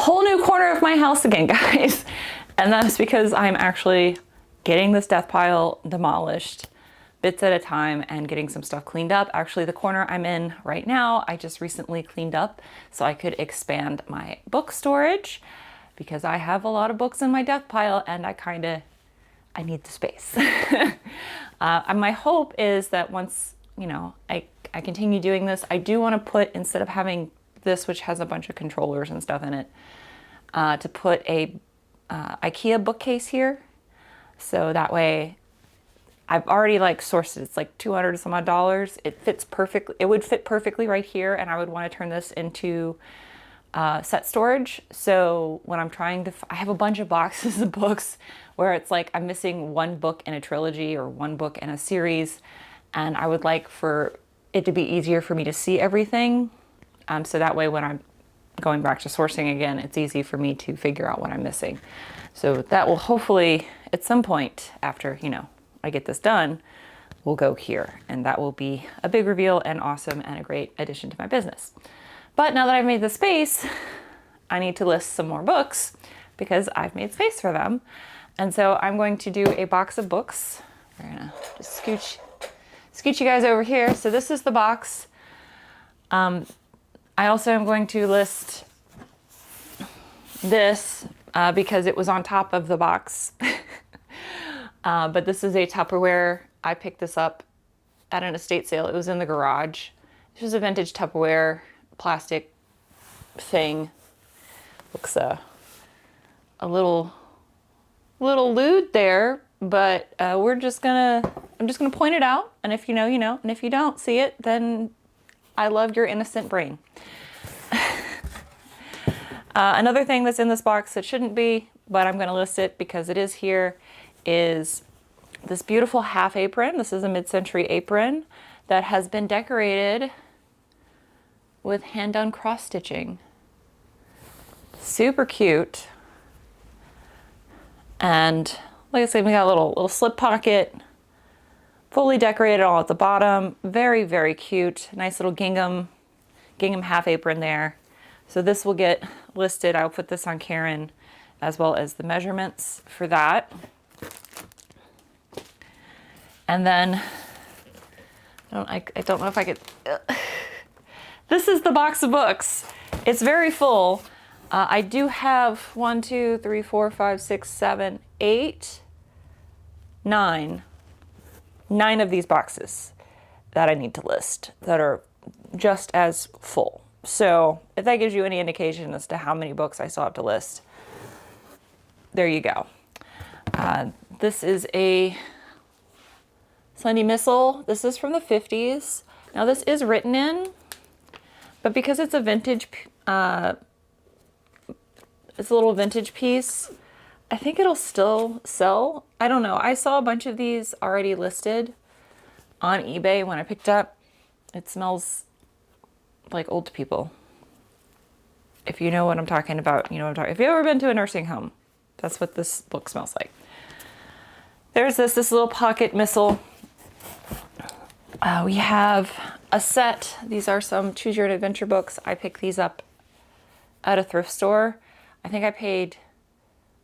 whole new corner of my house again, guys. And that's because I'm actually getting this death pile demolished bits at a time and getting some stuff cleaned up. Actually, the corner I'm in right now, I just recently cleaned up so I could expand my book storage because I have a lot of books in my death pile and I need the space. And my hope is that once, you know, I continue doing this, I do want to put, instead of having this, which has a bunch of controllers and stuff in it, to put a IKEA bookcase here. So that way I've already like sourced it. It's like $200 some odd. It fits perfectly. It would fit perfectly right here. And I would want to turn this into set storage. So when I'm trying to, I have a bunch of boxes of books where it's like I'm missing one book in a trilogy or one book in a series. And I would like for it to be easier for me to see everything. So that way when I'm going back to sourcing again, it's easy for me to figure out what I'm missing. So that will hopefully at some point after, you know, I get this done, we'll go here. And that will be a big reveal and awesome and a great addition to my business. But now that I've made the space, I need to list some more books because I've made space for them. And so I'm going to do a box of books. We're gonna just scooch you guys over here. So this is the box. I also am going to list this because it was on top of the box. But this is a Tupperware. I picked this up at an estate sale. It was in the garage. This was a vintage Tupperware plastic thing. Looks a little lewd there, but I'm just gonna point it out. And if you know, you know. And if you don't see it, then I love your innocent brain. Another thing that's in this box that shouldn't be, but I'm going to list it because it is here, is this beautiful half apron. This is a mid-century apron that has been decorated with hand-done cross-stitching. Super cute. And like I said, we got a little slip pocket, fully decorated all at the bottom. Very, very cute. Nice little gingham half apron there. So this will get listed. I'll put this on Karen as well as the measurements for that. And then, I don't know if I could, this is the box of books. It's very full. I do have 1, 2, 3, 4, 5, 6, 7, 8, 9 of these boxes that I need to list that are just as full. So if that gives you any indication as to how many books I still have to list, there you go. This is a Sunday Missal. This is from the 50s. Now this is written in, but because it's a vintage, it's a little vintage piece, I think it'll still sell. I don't know. I saw a bunch of these already listed on eBay when I picked up. It smells like old people. If you know what I'm talking about, you know what I'm talking. If you've ever been to a nursing home, that's what this book smells like. There's this little pocket missal. We have a set. These are some Choose Your Own Adventure books. I picked these up at a thrift store. I think I paid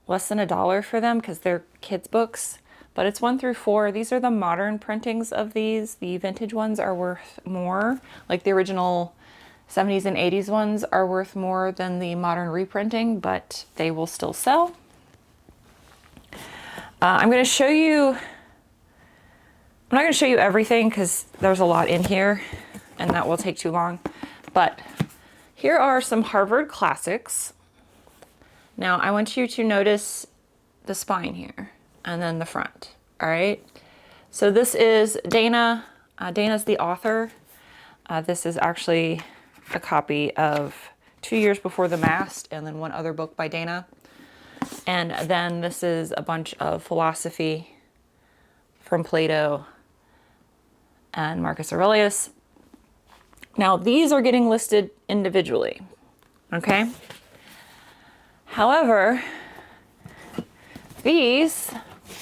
less than $1 for them because they're kids' books, but it's 1 through 4. These are the modern printings of these. The vintage ones are worth more. Like the original 70s and 80s ones are worth more than the modern reprinting, but they will still sell. I'm going to show you, I'm not going to show you everything because there's a lot in here and that will take too long, but here are some Harvard classics. Now I want you to notice the spine here and then the front. All right. So this is Dana. Dana's the author. This is actually a copy of 2 Years Before the Mast and then one other book by Dana. And then this is a bunch of philosophy from Plato and Marcus Aurelius. Now these are getting listed individually, okay? However, these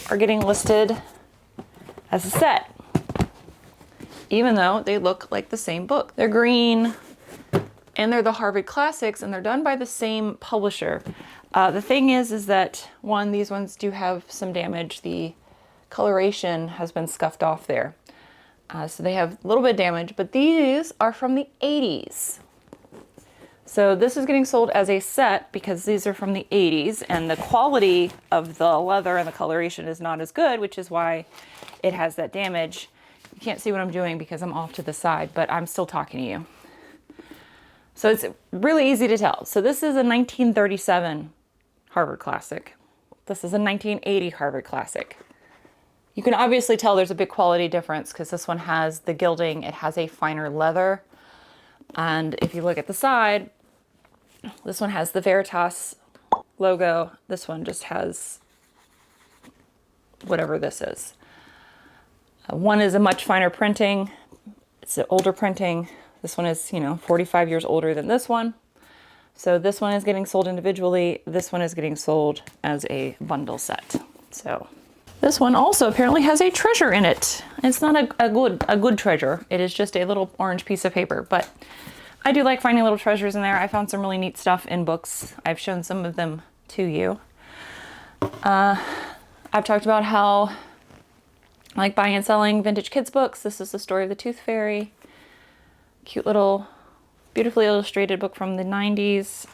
are getting listed as a set, even though they look like the same book. They're green and they're the Harvard Classics, and they're done by the same publisher. The thing is that one, these ones do have some damage. The coloration has been scuffed off there. So they have a little bit of damage, but these are from the 80s. So this is getting sold as a set because these are from the 80s, and the quality of the leather and the coloration is not as good, which is why it has that damage. You can't see what I'm doing because I'm off to the side, but I'm still talking to you. So it's really easy to tell. So this is a 1937 Harvard Classic. This is a 1980 Harvard Classic. You can obviously tell there's a big quality difference because this one has the gilding, it has a finer leather. And if you look at the side, this one has the Veritas logo. This one just has whatever this is. One is a much finer printing. It's an older printing. This one is, 45 years older than this one. So this one is getting sold individually. This one is getting sold as a bundle set. So this one also apparently has a treasure in it. It's not a good treasure. It is just a little orange piece of paper, but I do like finding little treasures in there. I found some really neat stuff in books. I've shown some of them to you. I've talked about how I like buying and selling vintage kids books. This is the story of the Tooth Fairy. Cute little, beautifully illustrated book from the 90s.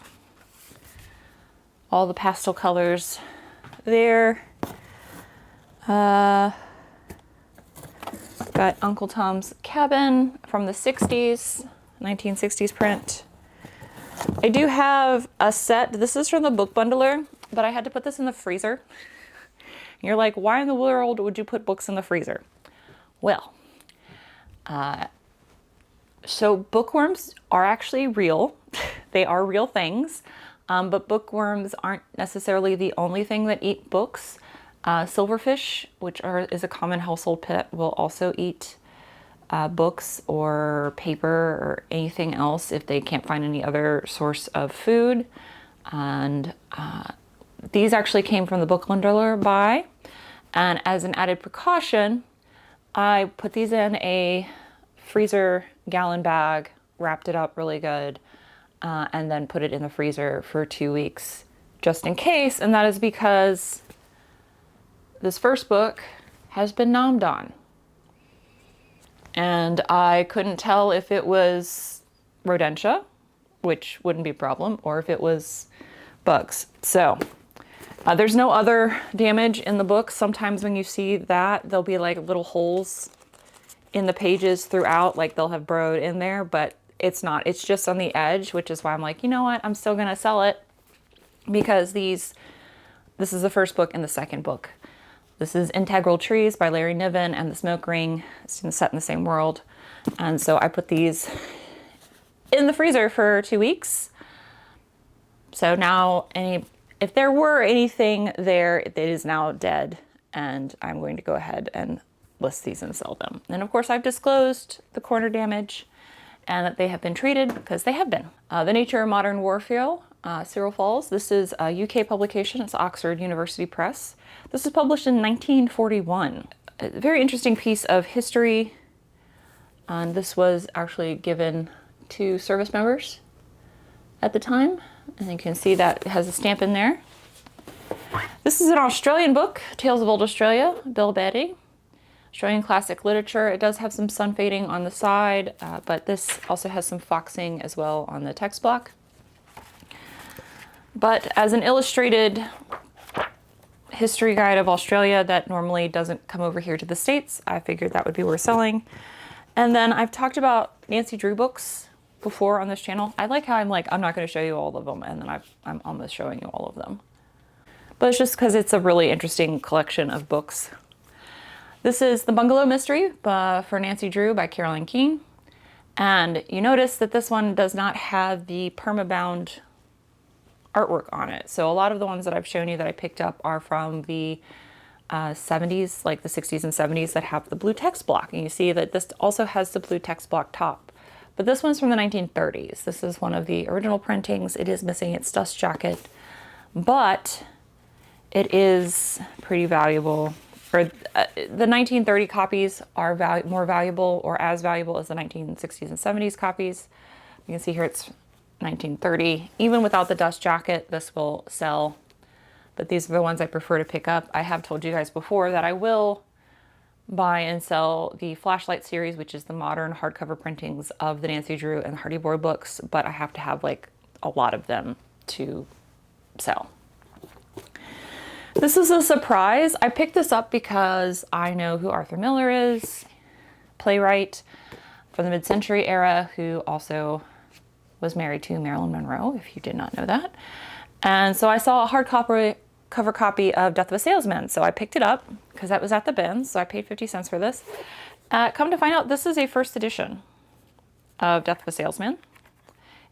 All the pastel colors there. Got Uncle Tom's Cabin from the 60s, 1960s print. I do have a set. This is from the Book Bundler, but I had to put this in the freezer. You're like, why in the world would you put books in the freezer? Well, so bookworms are actually real. They are real things, but bookworms aren't necessarily the only thing that eat books. Silverfish, is a common household pet, will also eat books or paper or anything else if they can't find any other source of food. And these actually came from the Book Bundler buy. And as an added precaution, I put these in a freezer gallon bag, wrapped it up really good, and then put it in the freezer for 2 weeks just in case. And that is because this first book has been nommed on. And I couldn't tell if it was rodentia, which wouldn't be a problem, or if it was bugs. So there's no other damage in the book. Sometimes when you see that, there'll be like little holes in the pages throughout, like they'll have burrowed in there, but it's not. It's just on the edge, which is why I'm like, you know what? I'm still gonna sell it because this is the first book and the second book. This is Integral Trees by Larry Niven and The Smoke Ring. It's set in the same world. And so I put these in the freezer for 2 weeks. So now if there were anything there, it is now dead. And I'm going to go ahead and list these and sell them. And of course I've disclosed the corner damage and that they have been treated because they have been. The Nature of Modern Warfare, Cyril Falls. This is a UK publication. It's Oxford University Press. This was published in 1941. A very interesting piece of history. And this was actually given to service members at the time. And you can see that it has a stamp in there. This is an Australian book, Tales of Old Australia, Bill Betty. Australian classic literature. It does have some sun fading on the side, but this also has some foxing as well on the text block. But as an illustrated history guide of Australia that normally doesn't come over here to the States, I figured that would be worth selling. And then I've talked about Nancy Drew books before on this channel. I like how I'm not going to show you all of them, and then I'm almost showing you all of them. But it's just because it's a really interesting collection of books. This is The Bungalow Mystery for Nancy Drew by Caroline Keene. And you notice that this one does not have the permabound artwork on it. So a lot of the ones that I've shown you that I picked up are from the 70s, like the 60s and 70s, that have the blue text block. And you see that this also has the blue text block top. But this one's from the 1930s. This is one of the original printings. It is missing its dust jacket, but it is pretty valuable. The 1930 copies are more valuable or as valuable as the 1960s and 70s copies. You can see here it's 1930. Even without the dust jacket, this will sell, but these are the ones I prefer to pick up. I have told you guys before that I will buy and sell the Flashlight series, which is the modern hardcover printings of the Nancy Drew and Hardy Boy books, but I have to have like a lot of them to sell. This is a surprise. I picked this up because I know who Arthur Miller is, playwright from the mid-century era, who also was married to Marilyn Monroe, if you did not know that. And so I saw a hardcover copy of Death of a Salesman. So I picked it up because that was at the bins. So I paid 50 cents for this. Come to find out, this is a first edition of Death of a Salesman.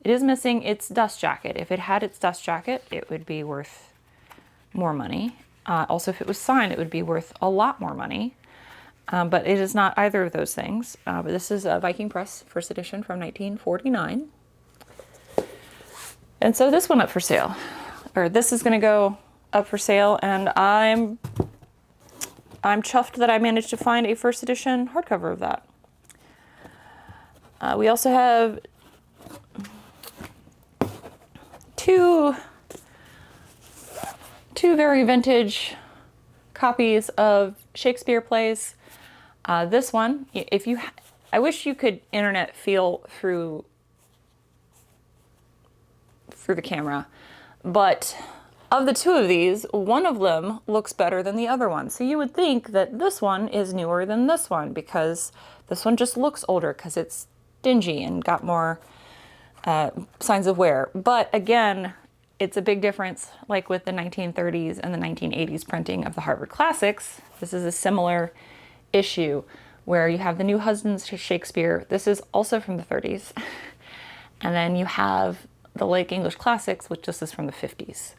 It is missing its dust jacket. If it had its dust jacket, it would be worth more money. Also, if it was signed, it would be worth a lot more money. But it is not either of those things. But this is a Viking Press first edition from 1949. And so this went up for sale, or this is going to go up for sale, and I'm chuffed that I managed to find a first edition hardcover of that. We also have two very vintage copies of Shakespeare plays. This one, I wish you could internet feel through the camera, but of the two of these, one of them looks better than the other one. So you would think that this one is newer than this one because this one just looks older because it's dingy and got more signs of wear. But again, it's a big difference, like with the 1930s and the 1980s printing of the Harvard Classics. This is a similar issue where you have the New Husbands to Shakespeare. This is also from the 30s. And then you have the Lake English Classics, which this is from the 50s.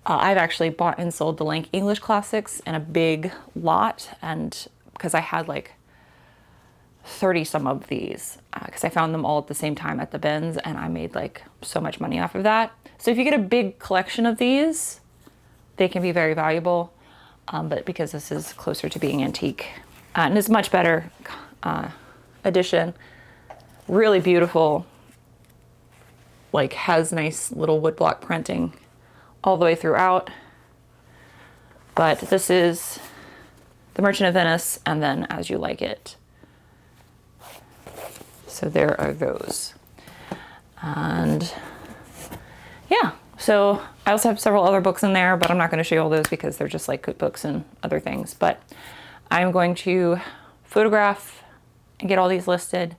I've actually bought and sold the Lake English Classics in a big lot, and because I had like 30 some of these, because I found them all at the same time at the bins, and I made like so much money off of that. So if you get a big collection of these, they can be very valuable, but because this is closer to being antique, and it's much better edition, really beautiful, like has nice little woodblock printing all the way throughout. But this is The Merchant of Venice and then As You Like It. So there are those. And yeah, so I also have several other books in there, but I'm not going to show you all those because they're just like cookbooks and other things. But I'm going to photograph and get all these listed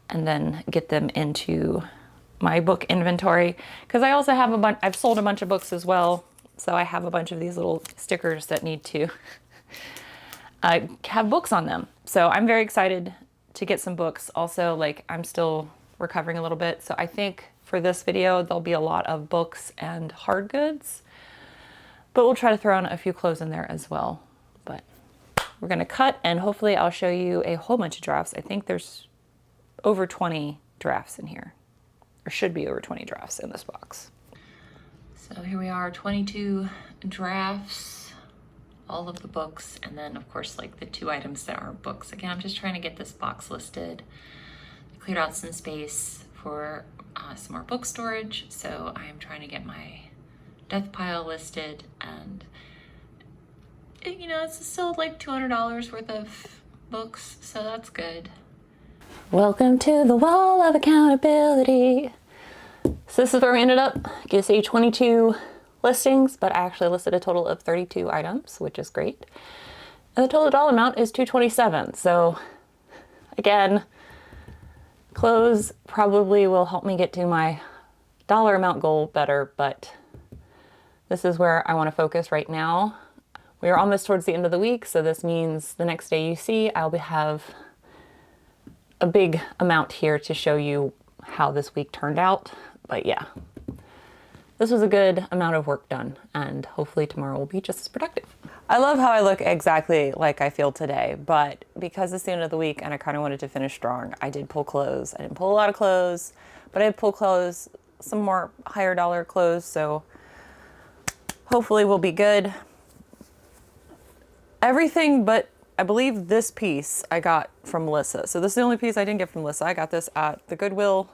and then get them into my book inventory, because I also have I've sold a bunch of books as well, so I have a bunch of these little stickers that need to have books on them. So I'm very excited to get some books. Also, like, I'm still recovering a little bit, so I think for this video there'll be a lot of books and hard goods, but we'll try to throw in a few clothes in there as well. But we're gonna cut, and hopefully I'll show you a whole bunch of drafts. I think there's over 20 drafts in here. Or should be over 20 drafts in this box. So here we are, 22 drafts, all of the books, and then of course like the 2 items that aren't books. Again, I'm just trying to get this box listed. I cleared out some space for some more book storage, so I am trying to get my Deathpile listed, and you know, it's still like $200 worth of books, so that's good. Welcome to the wall of accountability. So this is where we ended up. You see 22 listings, but I actually listed a total of 32 items, which is great. And the total dollar amount is $227. So again, clothes probably will help me get to my dollar amount goal better, but this is where I want to focus right now. We are almost towards the end of the week, so this means the next day you see, I'll have a big amount here to show you how this week turned out. But yeah, this was a good amount of work done, and hopefully tomorrow will be just as productive. I love how I look exactly like I feel today, but because it's the end of the week and I kind of wanted to finish strong, I did pull clothes. I didn't pull a lot of clothes, but I did pull clothes, some more higher dollar clothes, so hopefully we'll be good. Everything but I believe this piece I got from Melissa. So this is the only piece I didn't get from Melissa. I got this at the Goodwill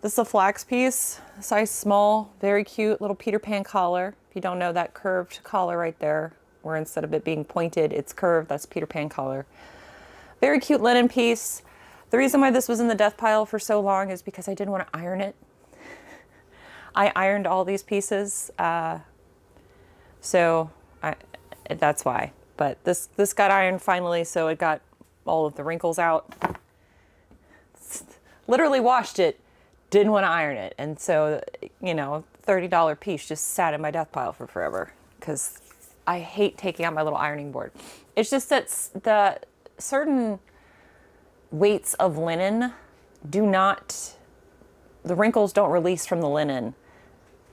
This is a flax piece, size small, very cute little Peter Pan collar. If you don't know, that curved collar right there, where instead of it being pointed, it's curved, that's Peter Pan collar. Very cute linen piece. The reason why this was in the death pile for so long is because I didn't want to iron it. I ironed all these pieces, so that's why. But this got ironed finally, so it got all of the wrinkles out. Literally washed it, didn't want to iron it. And so, you know, $30 piece just sat in my death pile for forever because I hate taking out my little ironing board. It's just that the certain weights of linen the wrinkles don't release from the linen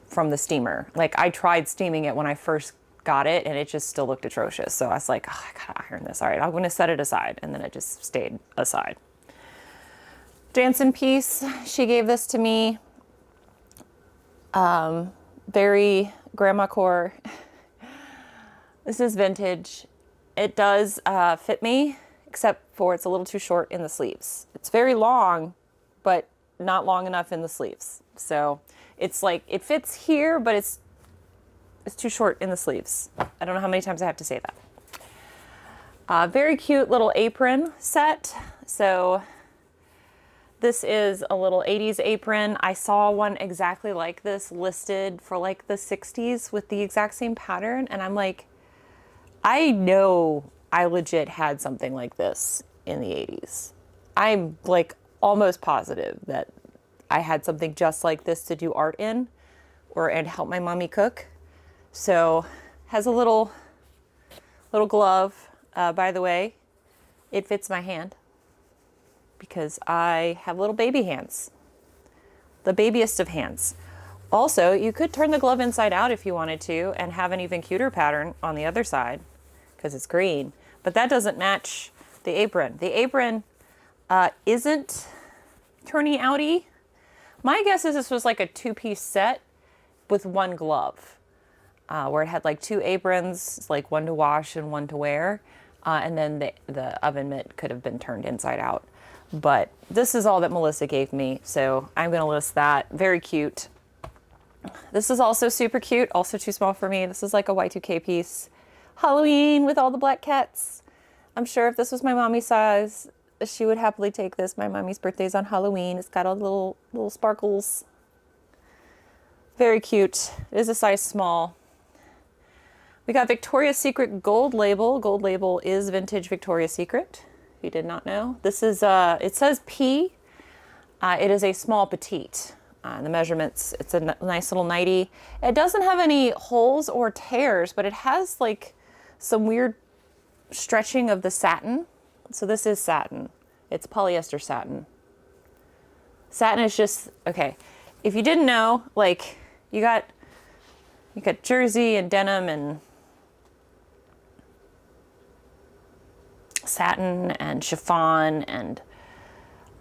from the steamer. Like I tried steaming it when I first got it and it just still looked atrocious. So I was like, oh, I gotta iron this. All right, I'm gonna set it aside. And then it just stayed aside. Jansen piece, she gave this to me. Very grandma core. This is vintage. It does fit me, except for it's a little too short in the sleeves. It's very long, but not long enough in the sleeves. So it's like, it fits here, but it's too short in the sleeves. I don't know how many times I have to say that. Very cute little apron set. So this is a little 80s apron. I saw one exactly like this listed for like the 60s with the exact same pattern. And I'm like, I know I legit had something like this in the 80s. I'm like almost positive that I had something just like this to do art in and help my mommy cook. So has a little glove. By the way, it fits my hand because I have little baby hands, the babiest of hands. Also, you could turn the glove inside out if you wanted to and have an even cuter pattern on the other side because it's green, but that doesn't match the apron. The apron isn't turny outy. My guess is this was like a 2-piece set with one glove, where it had like 2 aprons, like one to wash and one to wear. And then the oven mitt could have been turned inside out. But this is all that Melissa gave me, so I'm gonna list that. Very cute. This is also super cute, also too small for me. This is like a Y2K piece. Halloween with all the black cats. I'm sure if this was my mommy's size, she would happily take this. My mommy's birthday's on Halloween. It's got all the little sparkles. Very cute. It is a size small. We got Victoria's Secret gold label. Gold label is vintage Victoria's Secret, if you did not know. This is, it says P. It is a small petite. The measurements, it's a nice little nightie. It doesn't have any holes or tears, but it has like some weird stretching of the satin. So this is satin. It's polyester satin. Satin is just, okay. If you didn't know, like you got jersey and denim and satin and chiffon and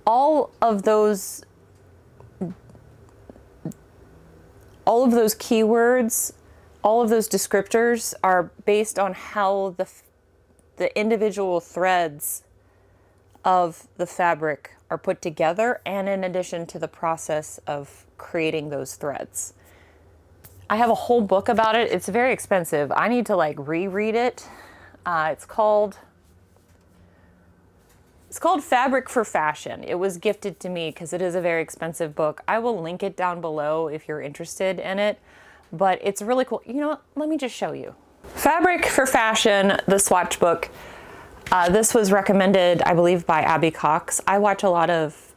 all of those keywords, all of those descriptors are based on how the individual threads of the fabric are put together, and in addition to the process of creating those threads. I have a whole book about it. It's very expensive. I need to like reread it. It's called Fabric for Fashion. It was gifted to me because it is a very expensive book. I will link it down below if you're interested in it, but it's really cool. You know what? Let me just show you. Fabric for Fashion, the swatch book. This was recommended, I believe, by Abby Cox. I watch a lot of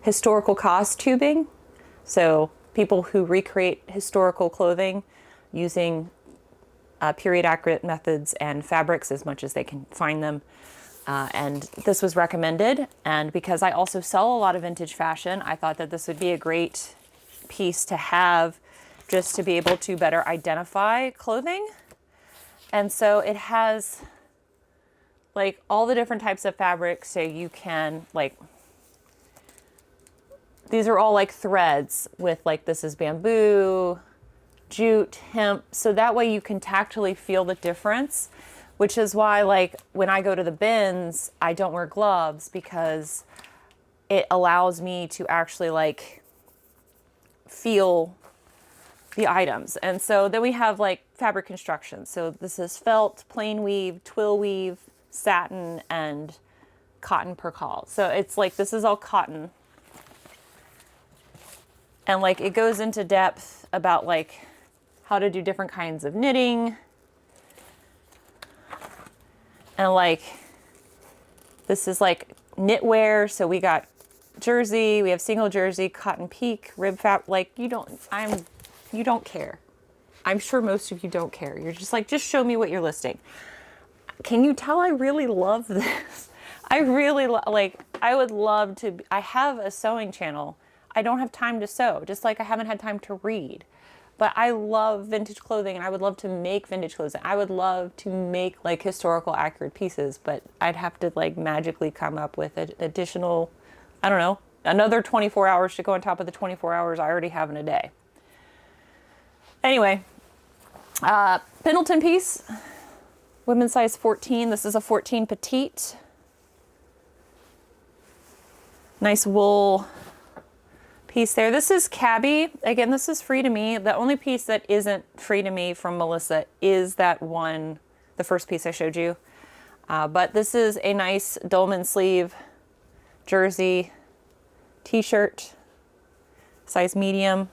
historical costuming. So people who recreate historical clothing using period accurate methods and fabrics as much as they can find them. And this was recommended. And because I also sell a lot of vintage fashion, I thought that this would be a great piece to have just to be able to better identify clothing. And so it has like all the different types of fabrics. So you can like, these are all like threads with like, this is bamboo, jute, hemp. So that way you can tactily feel the difference, which is why like when I go to the bins, I don't wear gloves because it allows me to actually like feel the items. And so then we have like fabric construction. So this is felt, plain weave, twill weave, satin, and cotton percale. So it's like, this is all cotton. And like, it goes into depth about like how to do different kinds of knitting. And like, this is like knitwear. So we got jersey, we have single jersey, cotton peak, rib fab. Like you don't care. I'm sure most of you don't care. You're just like, just show me what you're listing. Can you tell I really love this? I really like, I would love to, I have a sewing channel. I don't have time to sew, just like I haven't had time to read. But I love vintage clothing and I would love to make vintage clothing. I would love to make like historical accurate pieces, but I'd have to like magically come up with an additional, I don't know, another 24 hours to go on top of the 24 hours I already have in a day. Anyway, Pendleton piece, women's size 14. This is a 14 petite. Nice wool piece there. This is Cabby. Again, this is free to me. The only piece that isn't free to me from Melissa is that one, the first piece I showed you. But this is a nice dolman sleeve jersey t-shirt, size medium.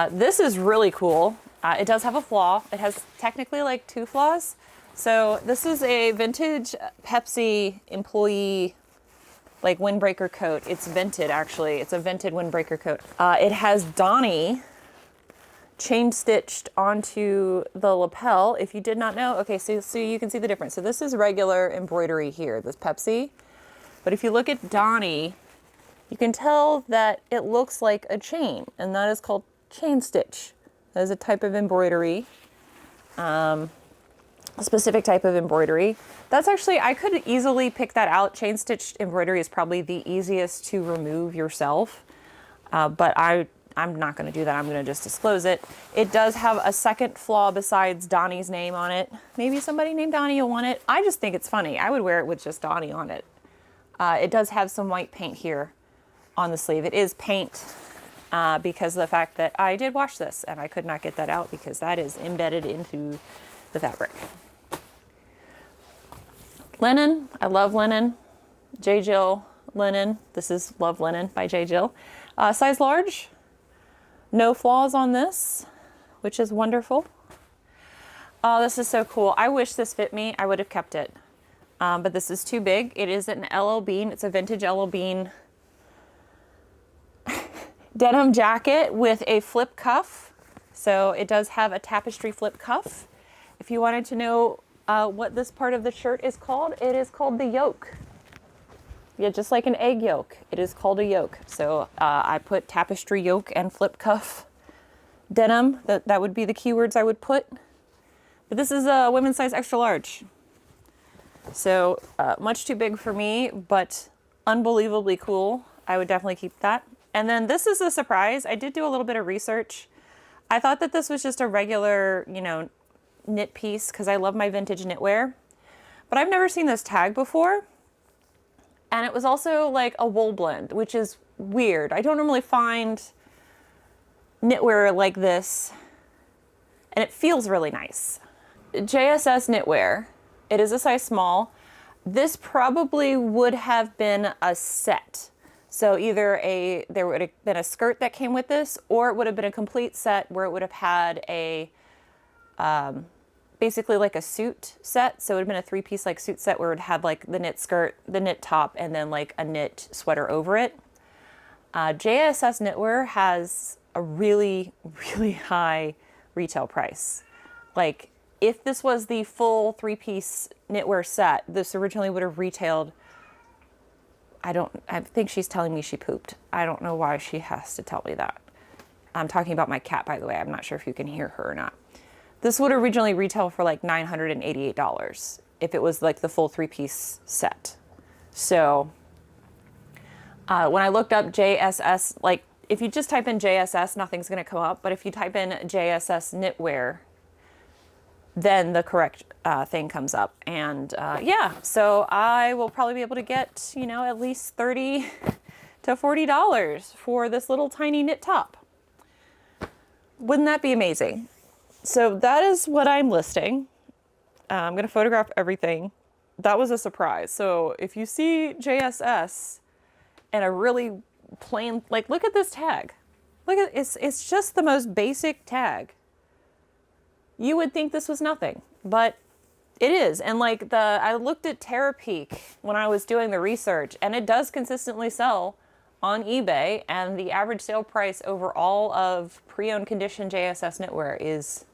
This is really cool. It does have a flaw. It has technically like 2 flaws. So this is a vintage Pepsi employee like windbreaker coat. It's vented actually. It's a vented windbreaker coat. It has Donnie chain stitched onto the lapel. If you did not know, okay, so you can see the difference. So this is regular embroidery here, this Pepsi. But if you look at Donnie, you can tell that it looks like a chain, and that is called chain stitch. That is a type of embroidery, a specific type of embroidery. That's actually, I could easily pick that out. Chain stitched embroidery is probably the easiest to remove yourself, but I'm not going to do that. I'm going to just disclose it. It does have a second flaw besides Donnie's name on it. Maybe somebody named Donnie will want it. I just think it's funny. I would wear it with just Donnie on it. It does have some white paint here on the sleeve. It is paint because of the fact that I did wash this and I could not get that out because that is embedded into the fabric. Linen, I love linen. J. Jill linen. This is Love Linen by J. Jill. Size large. No flaws on this, which is wonderful. Oh, this is so cool. I wish this fit me. I would have kept it. But this is too big. It is an LL Bean. It's a vintage LL Bean denim jacket with a flip cuff. So it does have a tapestry flip cuff. If you wanted to know what this part of the shirt is called, it is called the yoke. Yeah, just like an egg yolk, it is called a yoke. So I put tapestry yoke and flip cuff denim. That would be the keywords I would put. But this is a women's size extra large. So much too big for me, but unbelievably cool. I would definitely keep that. And then this is a surprise. I did do a little bit of research. I thought that this was just a regular, knit piece because I love my vintage knitwear. But I've never seen this tag before. And it was also like a wool blend, which is weird. I don't normally find knitwear like this. And it feels really nice. JSS knitwear. It is a size small. This probably would have been a set. So either there would have been a skirt that came with this, or it would have been a complete set where it would have had a, basically like a suit set. So it would have been a 3-piece like suit set where it had like the knit skirt, the knit top, and then like a knit sweater over it. JSS knitwear has a really, really high retail price. Like if this was the full 3-piece knitwear set, this originally would have retailed, I think she's telling me she pooped. I don't know why she has to tell me that. I'm talking about my cat, by the way. I'm not sure if you can hear her or not. This would originally retail for like $988 if it was like the full 3-piece set. So when I looked up JSS, like if you just type in JSS, nothing's gonna come up. But if you type in JSS knitwear, then the correct thing comes up. And yeah, so I will probably be able to get, you know, at least $30 to $40 for this little tiny knit top. Wouldn't that be amazing? So that is what I'm listing. I'm going to photograph everything. That was a surprise. So if you see JSS and a really plain, like, look at this tag. Look at it's just the most basic tag. You would think this was nothing, but it is. And like I looked at Terapeak when I was doing the research, and it does consistently sell on eBay, and the average sale price over all of pre-owned condition JSS knitwear is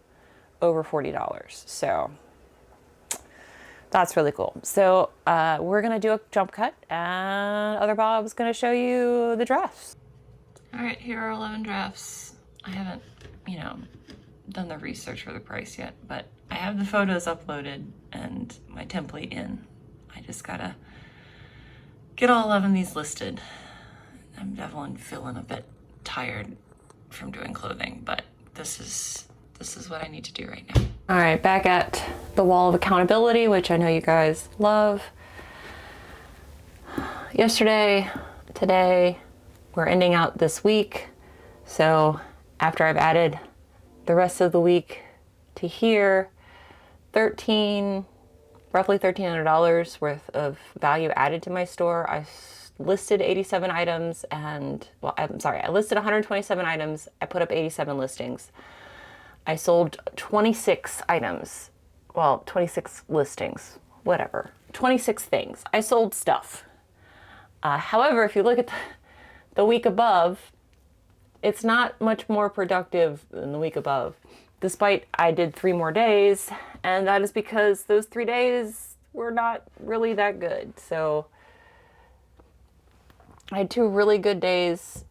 over $40. So that's really cool. So we're gonna do a jump cut, and Other Bob's gonna show you the drafts. All right, here are 11 drafts. I haven't, you know, done the research for the price yet, but I have the photos uploaded and my template in. I just gotta get all 11 of these listed. I'm definitely feeling a bit tired from doing clothing, but this is what I need to do right now. All right, back at the wall of accountability, which I know you guys love. Yesterday, today, we're ending out this week. So after I've added the rest of the week to here, roughly $1,300 worth of value added to my store. I listed 87 items and, well, I'm sorry, I listed 127 items. I put up 87 listings. I sold 26 items. Well, 26 listings, whatever. 26 things. I sold stuff. However, if you look at the week above, it's not much more productive than the week above, despite I did 3 more days, and that is because those 3 days were not really that good. So I had 2 really good days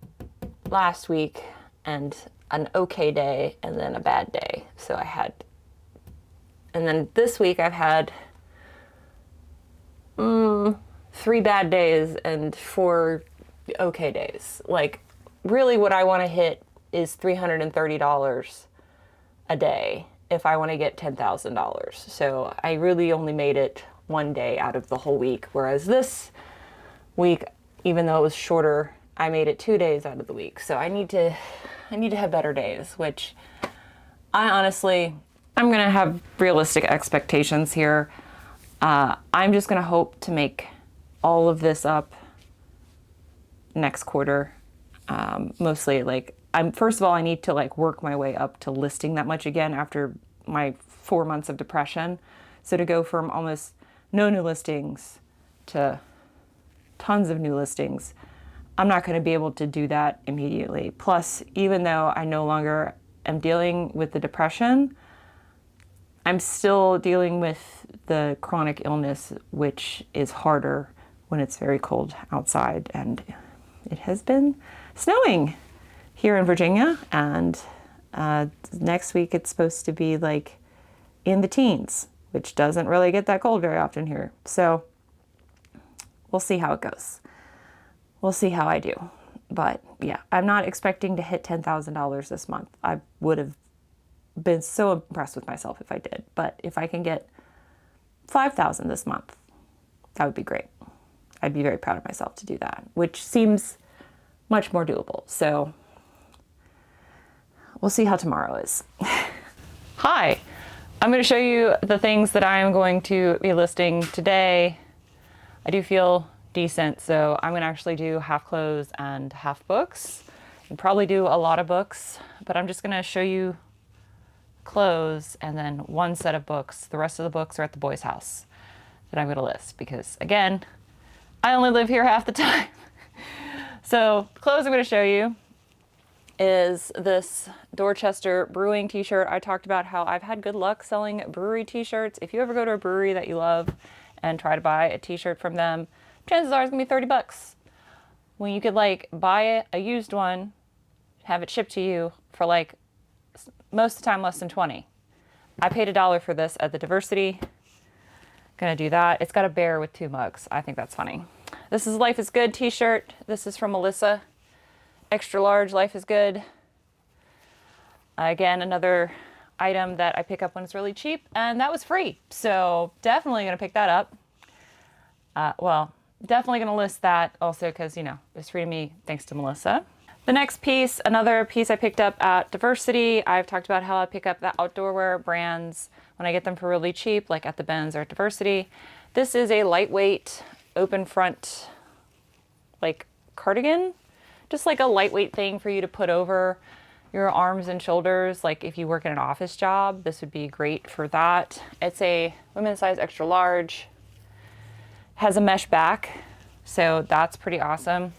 last week and an okay day and then a bad day. So and then this week I've had 3 bad days and 4 okay days. Like, really what I want to hit is $330 a day if I want to get $10,000. So I really only made it 1 day out of the whole week, whereas this week, even though it was shorter, I made it 2 days out of the week. So I need to have better days, which I'm gonna have realistic expectations here. I'm just gonna hope to make all of this up next quarter. Mostly, like, first of all, I need to like work my way up to listing that much again after my 4 months of depression. So to go from almost no new listings to tons of new listings, I'm not going to be able to do that immediately. Plus, even though I no longer am dealing with the depression, I'm still dealing with the chronic illness, which is harder when it's very cold outside. And it has been snowing here in Virginia, and next week it's supposed to be like in the teens, which doesn't really get that cold very often here. So we'll see how it goes. We'll see how I do. But yeah, I'm not expecting to hit $10,000 this month. I would have been so impressed with myself if I did. But if I can get $5,000 this month, that would be great. I'd be very proud of myself to do that, which seems much more doable. So we'll see how tomorrow is. Hi, I'm going to show you the things that I am going to be listing today. I do feel decent, so I'm going to actually do half clothes and half books, and probably do a lot of books, but I'm just going to show you clothes and then 1 set of books. The rest of the books are at the boys' house that I'm going to list because, again, I only live here half the time. So the clothes I'm going to show you is this Dorchester Brewing t-shirt. I talked about how I've had good luck selling brewery t-shirts. If you ever go to a brewery that you love and try to buy a t-shirt from them, chances are it's gonna be 30 bucks. When you could like buy a used one, have it shipped to you for like most of the time less than 20. I paid $1 for this at the Diversity. Gonna do that. It's got a bear with 2 mugs. I think that's funny. This is Life is Good t-shirt. This is from Melissa. Extra large, Life is Good. Again, another item that I pick up when it's really cheap, and that was free. So definitely gonna pick that up. Well, definitely gonna list that also because, you know, it's free to me thanks to Melissa. The next piece, another piece I picked up at Diversity. I've talked about how I pick up the outdoor wear brands when I get them for really cheap, like at the Benz or at Diversity. This is a lightweight open front, like cardigan, just like a lightweight thing for you to put over your arms and shoulders. Like if you work in an office job, this would be great for that. It's a women's size extra large, has a mesh back, so that's pretty awesome.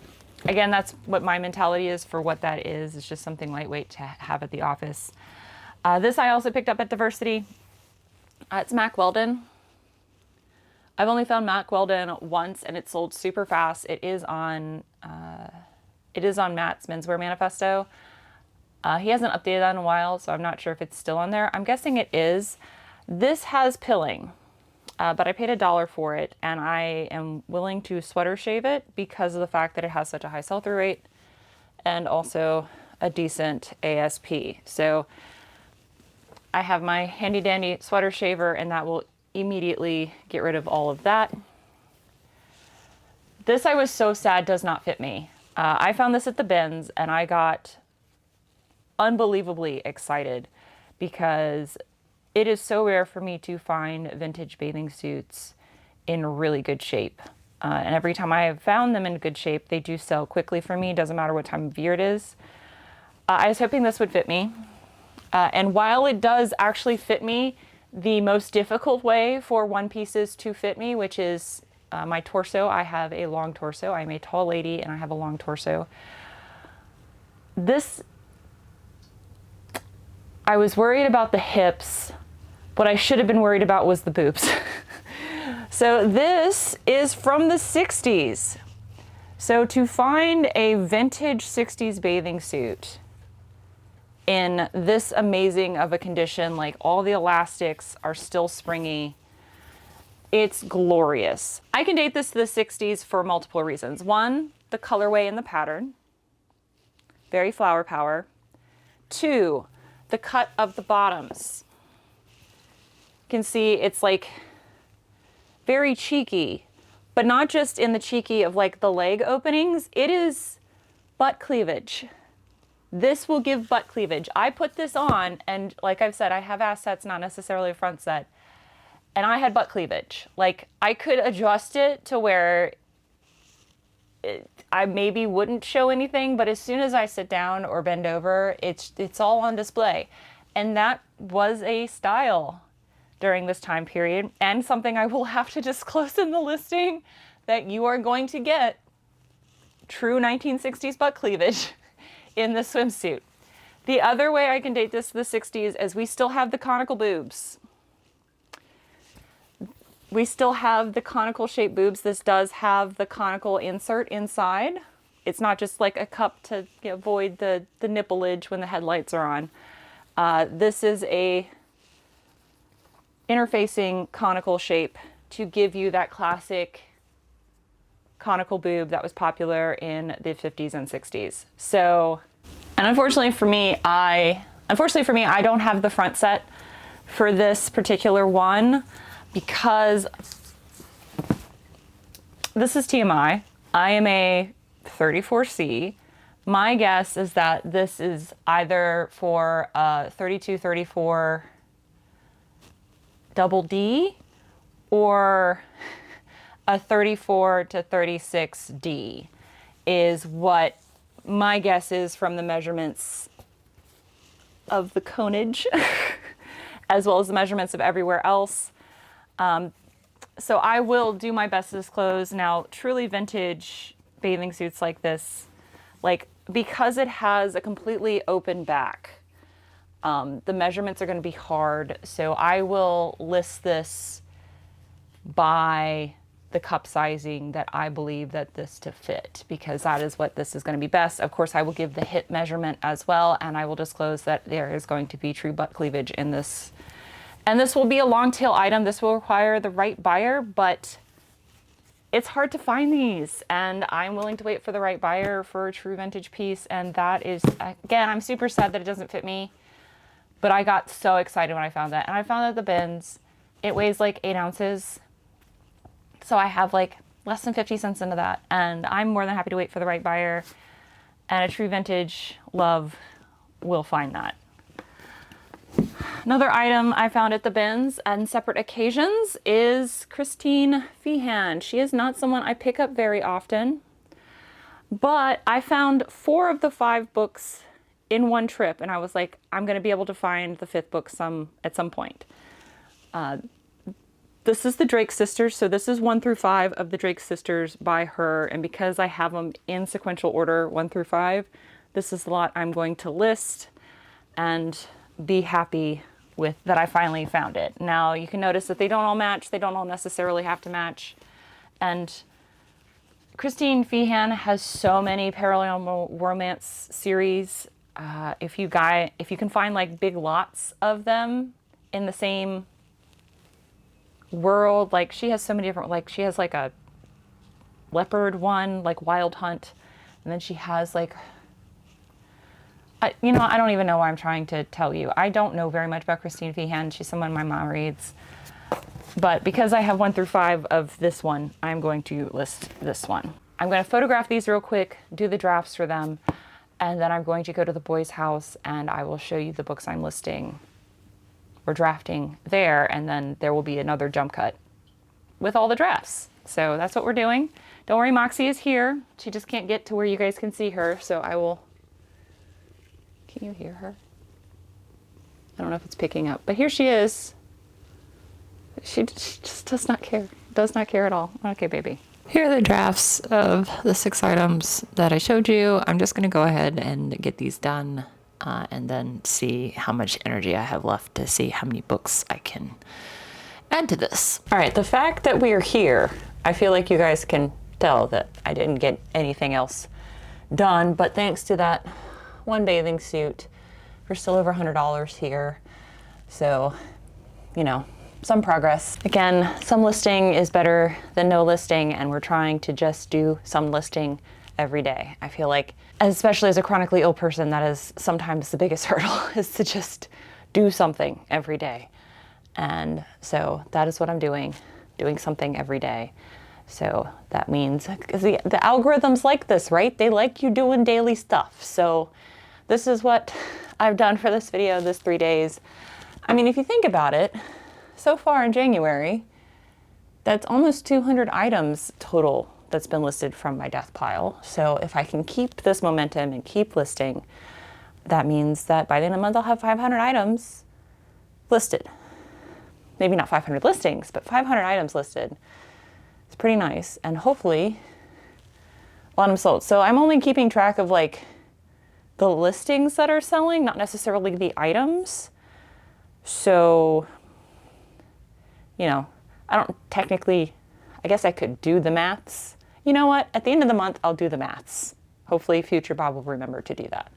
Again, that's what my mentality is for what that is. It's just something lightweight to have at the office. This I also picked up at Diversity. It's Mack Weldon. I've only found Mack Weldon once, and it sold super fast. It is on Matt's Menswear Manifesto. He hasn't updated that in a while, so I'm not sure if it's still on there. I'm guessing it is. This has pilling. But I paid $1 for it, and I am willing to sweater shave it because of the fact that it has such a high sell-through rate and also a decent ASP. So I have my handy dandy sweater shaver, and that will immediately get rid of all of that. This, I was so sad, does not fit me. I found this at the bins, and I got unbelievably excited because it is so rare for me to find vintage bathing suits in really good shape. And every time I have found them in good shape, they do sell quickly for me. Doesn't matter what time of year it is. I was hoping this would fit me. And while it does actually fit me, the most difficult way for one pieces to fit me, which is my torso. I have a long torso. I'm a tall lady and I have a long torso. I was worried about the hips. What I should have been worried about was the boobs. So this is from the 60s. So to find a vintage 60s bathing suit in this amazing of a condition, like all the elastics are still springy, it's glorious. I can date this to the 60s for multiple reasons. One, the colorway and the pattern, very flower power. Two, the cut of the bottoms. You can see it's like very cheeky, but not just in the cheeky of like the leg openings, it is butt cleavage. This will give butt cleavage. I put this on, and like I've said, I have ass sets, not necessarily a front set, and I had butt cleavage. Like I could adjust it to where I maybe wouldn't show anything, but as soon as I sit down or bend over, it's all on display. And that was a style during this time period, and something I will have to disclose in the listing, that you are going to get true 1960s butt cleavage in the swimsuit. The other way I can date this to the 60s is we still have the conical boobs. We still have the conical shaped boobs. This does have the conical insert inside. It's not just like a cup to avoid the nipplage when the headlights are on. This is a interfacing conical shape to give you that classic conical boob that was popular in the 50s and 60s. So, and unfortunately for me, I don't have the front set for this particular one because this is TMI. I am a 34C. My guess is that this is either for 32, 34 double D or a 34 to 36D is what my guess is from the measurements of the conage as well as the measurements of everywhere else. So I will do my best to disclose. Now, truly vintage bathing suits like this, like because it has a completely open back, the measurements are going to be hard. So I will list this by the cup sizing that I believe that this to fit, because that is what this is going to be best. Of course, I will give the hip measurement as well, and I will disclose that there is going to be true butt cleavage in this. And this will be a long tail item. This will require the right buyer, but it's hard to find these, and I'm willing to wait for the right buyer for a true vintage piece. And that is, again, I'm super sad that it doesn't fit me, But I got so excited when I found that. And I found that the bins, it weighs like 8 ounces. So I have like less than 50 cents into that. And I'm more than happy to wait for the right buyer. And a true vintage love will find that. Another item I found at the bins on separate occasions is Christine Feehan. She is not someone I pick up very often, but I found 4 of the 5 books in one trip, and I was like, I'm going to be able to find the 5th book at some point. This is the Drake Sisters, so this is 1 through 5 of the Drake Sisters by her, and because I have them in sequential order 1 through 5, this is the lot I'm going to list and be happy with that I finally found it. Now you can notice that they don't all match, they don't all necessarily have to match, and Christine Feehan has so many parallel romance series. If you can find like big lots of them in the same world, like she has so many different, like she has like a leopard one, like Wild Hunt, and then she has like, I don't even know why I'm trying to tell you. I don't know very much about Christine Feehan. She's someone my mom reads. But because I have 1 through 5 of this one, I'm going to list this one. I'm going to photograph these real quick, do the drafts for them, and then I'm going to go to the boys' house and I will show you the books I'm listing or drafting there, and then there will be another jump cut with all the drafts. So that's what we're doing. Don't worry, Moxie is here. She just can't get to where you guys can see her, so I will... Can you hear her? I don't know if it's picking up, but here she is. She just does not care. Does not care at all. Okay, baby. Here are the drafts of the 6 items that I showed you. I'm just going to go ahead and get these done and then see how much energy I have left to see how many books I can add to this. All right, the fact that we are here, I feel like you guys can tell that I didn't get anything else done, but thanks to that one bathing suit, we're still over $100 here. So, some progress. Again, some listing is better than no listing, and we're trying to just do some listing every day. I feel like, especially as a chronically ill person, that is sometimes the biggest hurdle, is to just do something every day. And so that is what I'm doing something every day. So that means, because the algorithms like this, right? They like you doing daily stuff. So this is what I've done for this video, this 3 days. I mean, if you think about it, so far in January, that's almost 200 items total that's been listed from my Deathpile. So if I can keep this momentum and keep listing, that means that by the end of the month, I'll have 500 items listed. Maybe not 500 listings, but 500 items listed. It's pretty nice. And hopefully a lot of them sold. So I'm only keeping track of like the listings that are selling, not necessarily the items. So, I don't technically, I guess I could do the maths. You know what? At the end of the month, I'll do the maths. Hopefully future Bob will remember to do that.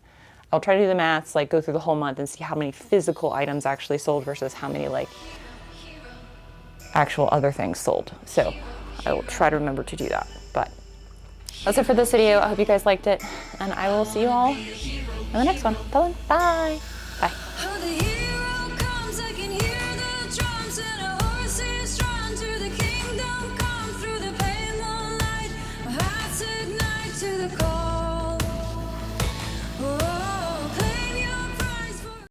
I'll try to do the maths, like go through the whole month and see how many physical items actually sold versus how many like actual other things sold. So I will try to remember to do that. But that's it for this video. I hope you guys liked it, and I will see you all in the next one. Till then, bye. Bye.